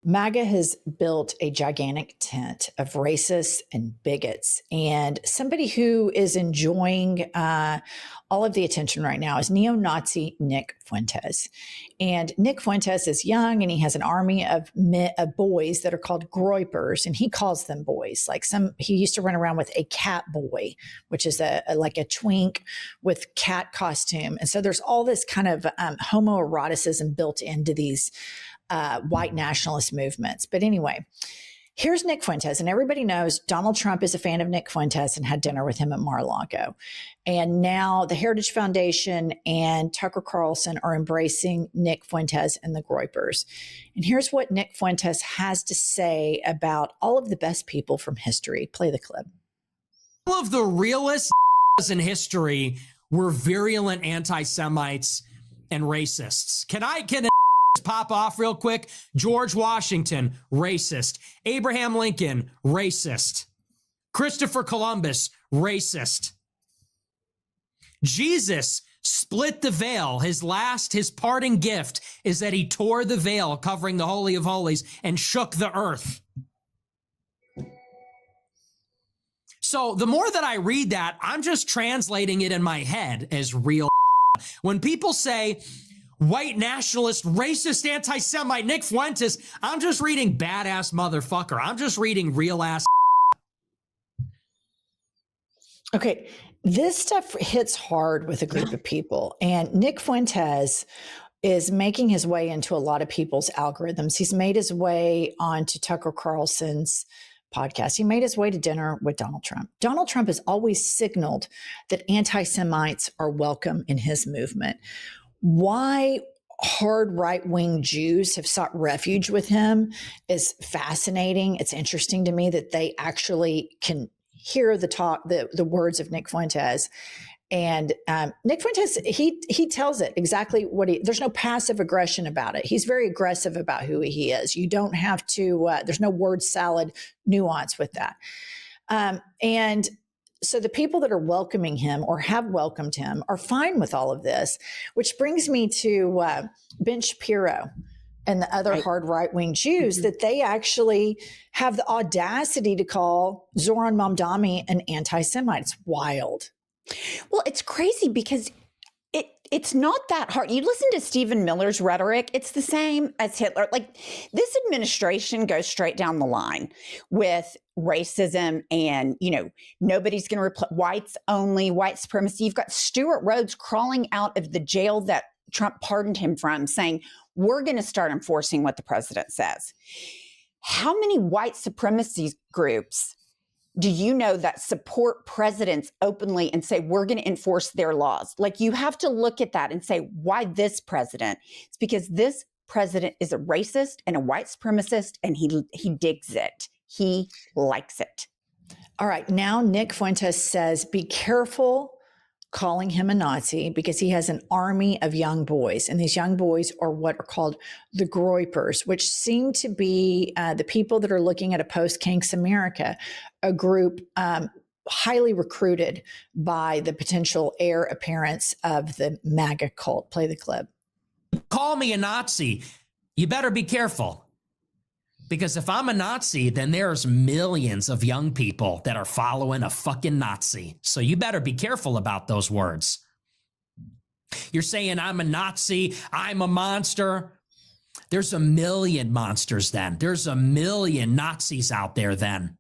MAGA has built a gigantic tent of racists and bigots. And somebody who is enjoying all of the attention right now is neo-Nazi Nick Fuentes. And Nick Fuentes is young and he has an army of boys that are called groypers. And he calls them boys. He used to run around with a cat boy, which is like a twink with cat costume. And so there's all this kind of homoeroticism built into these white nationalist movements. But anyway, here's Nick Fuentes, and everybody knows Donald Trump is a fan of Nick Fuentes and had dinner with him at Mar-a-Lago. And now the Heritage Foundation and Tucker Carlson are embracing Nick Fuentes and the groypers. And here's what Nick Fuentes has to say about all of the best people from history. Play the clip. All of the realest in history were virulent anti-Semites and racists. Can pop off real quick? George Washington, racist. Abraham Lincoln, racist. Christopher Columbus, racist. Jesus split the veil. His parting gift is that he tore the veil covering the Holy of Holies and shook the earth. So the more that I read that, I'm just translating it in my head as real. When people say, white nationalist, racist, anti-Semite, Nick Fuentes, I'm just reading badass motherfucker. I'm just reading real ass. Okay, this stuff hits hard with a group of people. And Nick Fuentes is making his way into a lot of people's algorithms. He's made his way onto Tucker Carlson's podcast. He made his way to dinner with Donald Trump. Donald Trump has always signaled that anti-Semites are welcome in his movement. Why hard right-wing Jews have sought refuge with him is fascinating. It's interesting to me that they actually can hear the words of Nick Fuentes. And Nick Fuentes, he tells it exactly there's no passive aggression about it. He's very aggressive about who he is. You don't have to, there's no word salad nuance with that. And so the people that are welcoming him or have welcomed him are fine with all of this, which brings me to Ben Shapiro and the other hard right-wing Jews, that they actually have the audacity to call Zoran Mamdani an anti-Semite. It's wild. Well, it's crazy because it's not that hard. You listen to Stephen Miller's rhetoric, it's the same as Hitler. Like, this administration goes straight down the line with racism and, nobody's going to replace whites only, white supremacy. You've got Stuart Rhodes crawling out of the jail that Trump pardoned him from saying, we're going to start enforcing what the president says. How many white supremacy groups do you know that support presidents openly and say, we're going to enforce their laws? Like, you have to look at that and say, why this president? It's because this president is a racist and a white supremacist, and he digs it. He likes it. All right. Now, Nick Fuentes says, be careful calling him a Nazi because he has an army of young boys. And these young boys are what are called the groypers, which seem to be the people that are looking at a post-Kinks America, a group highly recruited by the potential heir appearance of the MAGA cult. Play the clip. Call me a Nazi. You better be careful. Because if I'm a Nazi, then there's millions of young people that are following a fucking Nazi. So you better be careful about those words. You're saying I'm a Nazi, I'm a monster. There's a million monsters then. There's a million Nazis out there then.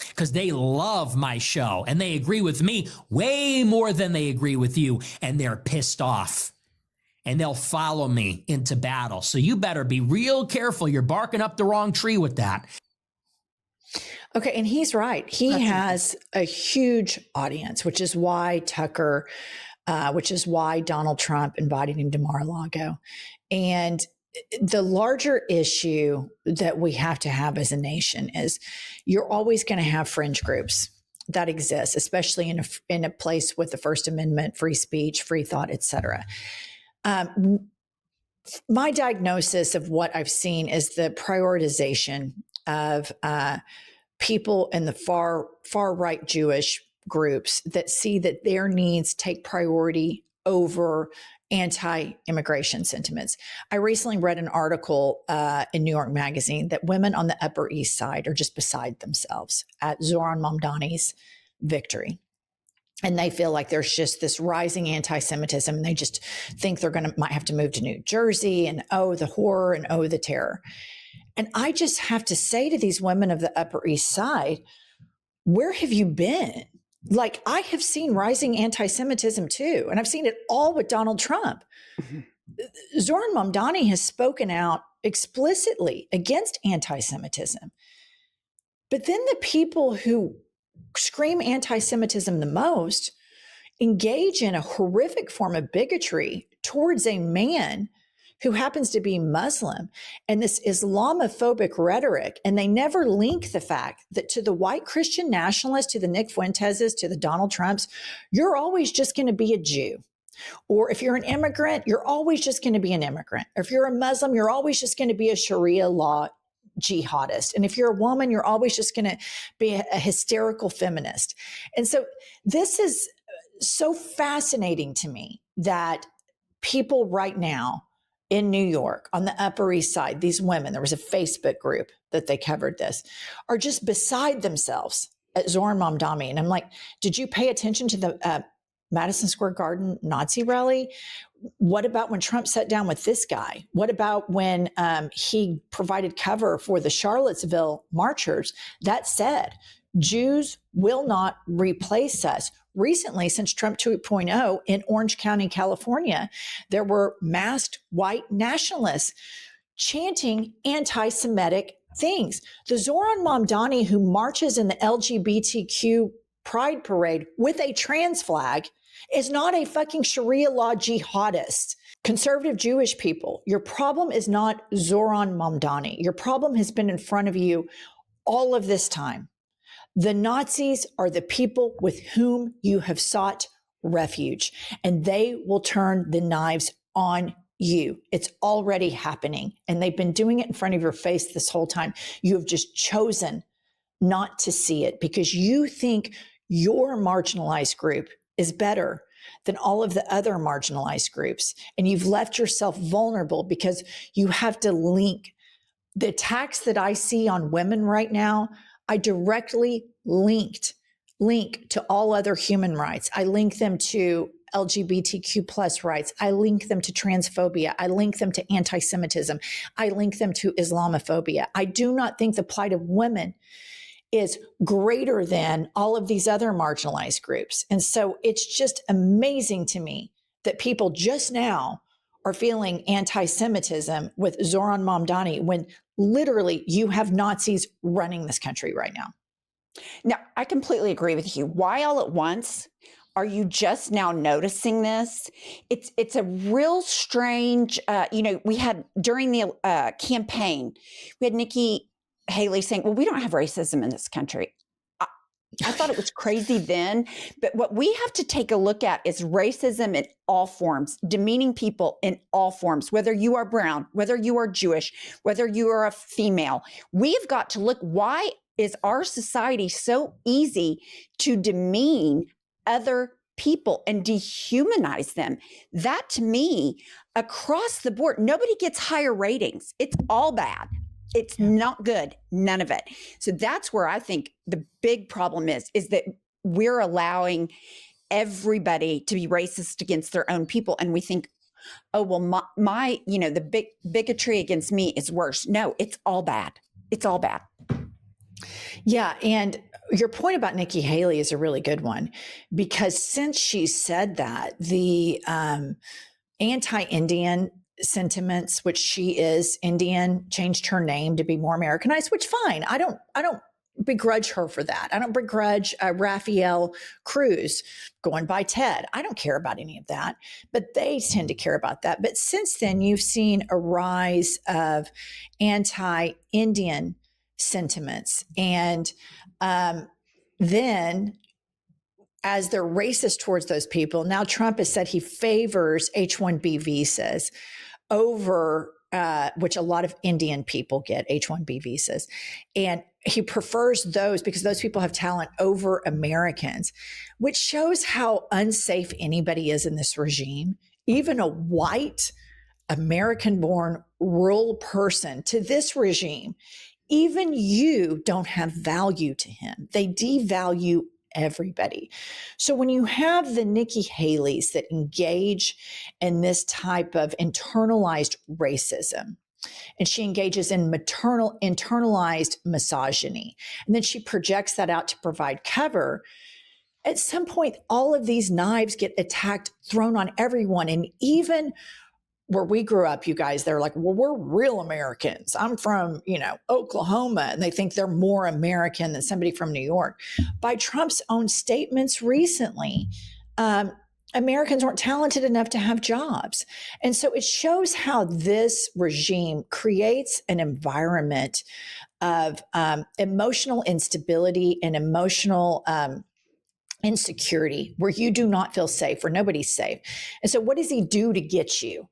Because they love my show and they agree with me way more than they agree with you. And they're pissed off. And they'll follow me into battle. So you better be real careful. You're barking up the wrong tree with that. Okay, and he's right. He has a huge audience, which is why Donald Trump invited him to Mar-a-Lago. And the larger issue that we have to have as a nation is you're always going to have fringe groups that exist, especially in a place with the First Amendment, free speech, free thought, et cetera. My diagnosis of what I've seen is the prioritization of people in the far right Jewish groups that see that their needs take priority over anti-immigration sentiments. I recently read an article in New York Magazine that women on the Upper East Side are just beside themselves at Zohran Mamdani's victory. And they feel like there's just this rising anti-Semitism, and they just think might have to move to New Jersey, and oh, the horror and oh, the terror. And I just have to say to these women of the Upper East Side, where have you been? Like, I have seen rising anti-Semitism too, and I've seen it all with Donald Trump. Zohran Mamdani has spoken out explicitly against anti-Semitism. But then the people who scream anti-Semitism the most engage in a horrific form of bigotry towards a man who happens to be Muslim, and this Islamophobic rhetoric. And they never link the fact that to the white Christian nationalists, to the Nick Fuenteses, to the Donald Trumps, you're always just going to be a Jew. Or if you're an immigrant, you're always just going to be an immigrant. Or if you're a Muslim, you're always just going to be a Sharia law jihadist. And if you're a woman, you're always just going to be a hysterical feminist. And so this is so fascinating to me that people right now in New York on the Upper East Side, these women, there was a Facebook group that they covered this, are just beside themselves at Zohran Mamdani. And I'm like, did you pay attention to the Madison Square Garden Nazi rally? What about when Trump sat down with this guy? What about when he provided cover for the Charlottesville marchers that said, Jews will not replace us? Recently, since Trump 2.0 in Orange County, California, there were masked white nationalists chanting anti-Semitic things. The Zohran Mamdani who marches in the LGBTQ pride parade with a trans flag is not a fucking Sharia law jihadist. Conservative Jewish people, your problem is not Zohran Mamdani. Your problem has been in front of you all of this time. The Nazis are the people with whom you have sought refuge, and they will turn the knives on you. It's already happening, and they've been doing it in front of your face this whole time. You have just chosen not to see it because you think your marginalized group is better than all of the other marginalized groups. And you've left yourself vulnerable because you have to link the attacks that I see on women right now. I directly link to all other human rights. I link them to LGBTQ plus rights. I link them to transphobia. I link them to anti-Semitism. I link them to Islamophobia. I do not think the plight of women is greater than all of these other marginalized groups. And so it's just amazing to me that people just now are feeling anti-Semitism with Zohran Mamdani when literally you have Nazis running this country right now. Now, I completely agree with you. Why all at once? Are you just now noticing this? It's a real strange, we had during the campaign, we had Nikki Haley saying, well, we don't have racism in this country. I thought it was crazy then, but what we have to take a look at is racism in all forms, demeaning people in all forms, whether you are brown, whether you are Jewish, whether you are a female. We've got to look, why is our society so easy to demean other people and dehumanize them? That to me, across the board, nobody gets higher ratings. It's all bad. It's not good, none of it. So that's where I think the big problem is that we're allowing everybody to be racist against their own people. And we think, oh, well, my the bigotry against me is worse. No, it's all bad. It's all bad. Yeah. And your point about Nikki Haley is a really good one, because since she said that, the anti-Indian sentiments, which she is Indian, changed her name to be more Americanized, which fine. I don't begrudge her for that. I don't begrudge Raphael Cruz going by Ted. I don't care about any of that, but they tend to care about that. But since then, you've seen a rise of anti-Indian sentiments. And then as they're racist towards those people, now Trump has said he favors H-1B visas over, which a lot of Indian people get H-1B visas. And he prefers those because those people have talent over Americans, which shows how unsafe anybody is in this regime. even a white American-born rural person to this regime, even you don't have value to him. They devalue everybody. So when you have the Nikki Haley's that engage in this type of internalized racism, and she engages in internalized misogyny, and then she projects that out to provide cover, at some point, all of these knives get attacked, thrown on everyone. And even where we grew up, you guys, they're like, well, we're real Americans. I'm from, Oklahoma, and they think they're more American than somebody from New York. By Trump's own statements recently, Americans weren't talented enough to have jobs. And so it shows how this regime creates an environment of emotional instability and emotional insecurity where you do not feel safe, where nobody's safe. And so what does he do to get you?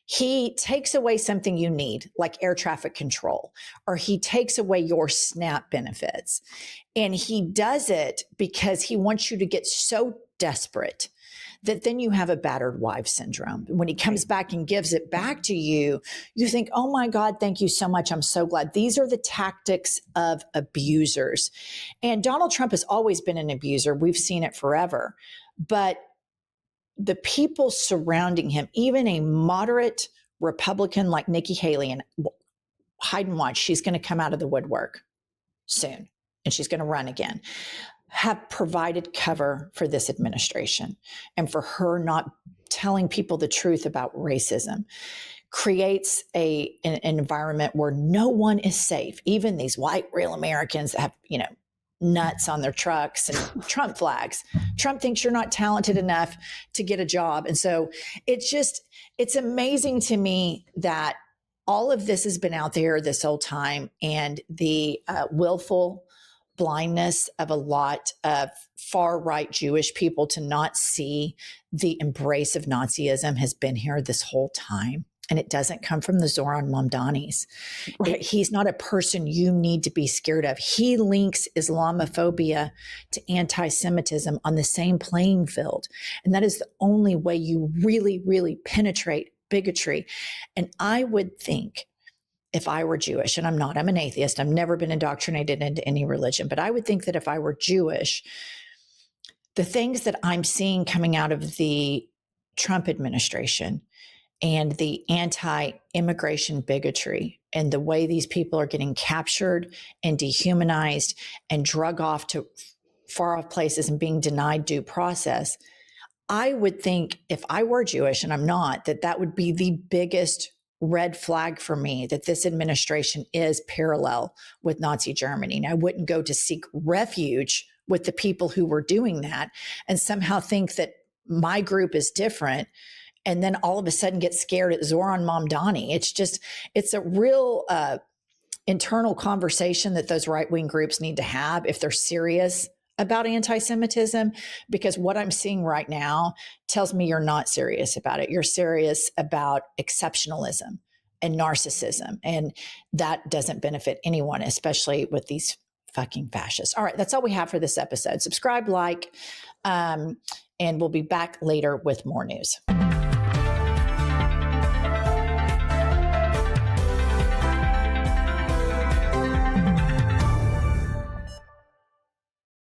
He takes away something you need, like air traffic control, or he takes away your SNAP benefits. And he does it because he wants you to get so desperate that then you have a battered wife syndrome. When he comes back and gives it back to you, you think, oh my God, thank you so much. I'm so glad. These are the tactics of abusers. And Donald Trump has always been an abuser. We've seen it forever. But the people surrounding him, even a moderate Republican like Nikki Haley, and hide and watch, she's going to come out of the woodwork soon, and she's going to run again, have provided cover for this administration, and for her not telling people the truth about racism creates an environment where no one is safe. Even these white real Americans that have, nuts on their trucks and Trump flags. Trump thinks you're not talented enough to get a job. And so it's amazing to me that all of this has been out there this whole time, and the willful blindness of a lot of far-right Jewish people to not see the embrace of Nazism has been here this whole time. And it doesn't come from the Zoran Mamdanis. Right. He's not a person you need to be scared of. He links Islamophobia to anti-Semitism on the same playing field. And that is the only way you really, really penetrate bigotry. And I would think, if I were Jewish, and I'm not, I'm an atheist, I've never been indoctrinated into any religion, but I would think that if I were Jewish, the things that I'm seeing coming out of the Trump administration and the anti-immigration bigotry and the way these people are getting captured and dehumanized and drug off to far off places and being denied due process, I would think, if I were Jewish, and I'm not, that would be the biggest red flag for me, that this administration is parallel with Nazi Germany. And I wouldn't go to seek refuge with the people who were doing that and somehow think that my group is different, and then all of a sudden get scared at Zoran Mamdani. It's a real internal conversation that those right-wing groups need to have if they're serious about anti-Semitism, because what I'm seeing right now tells me you're not serious about it. You're serious about exceptionalism and narcissism, and that doesn't benefit anyone, especially with these fucking fascists. All right, that's all we have for this episode. Subscribe, like, and we'll be back later with more news.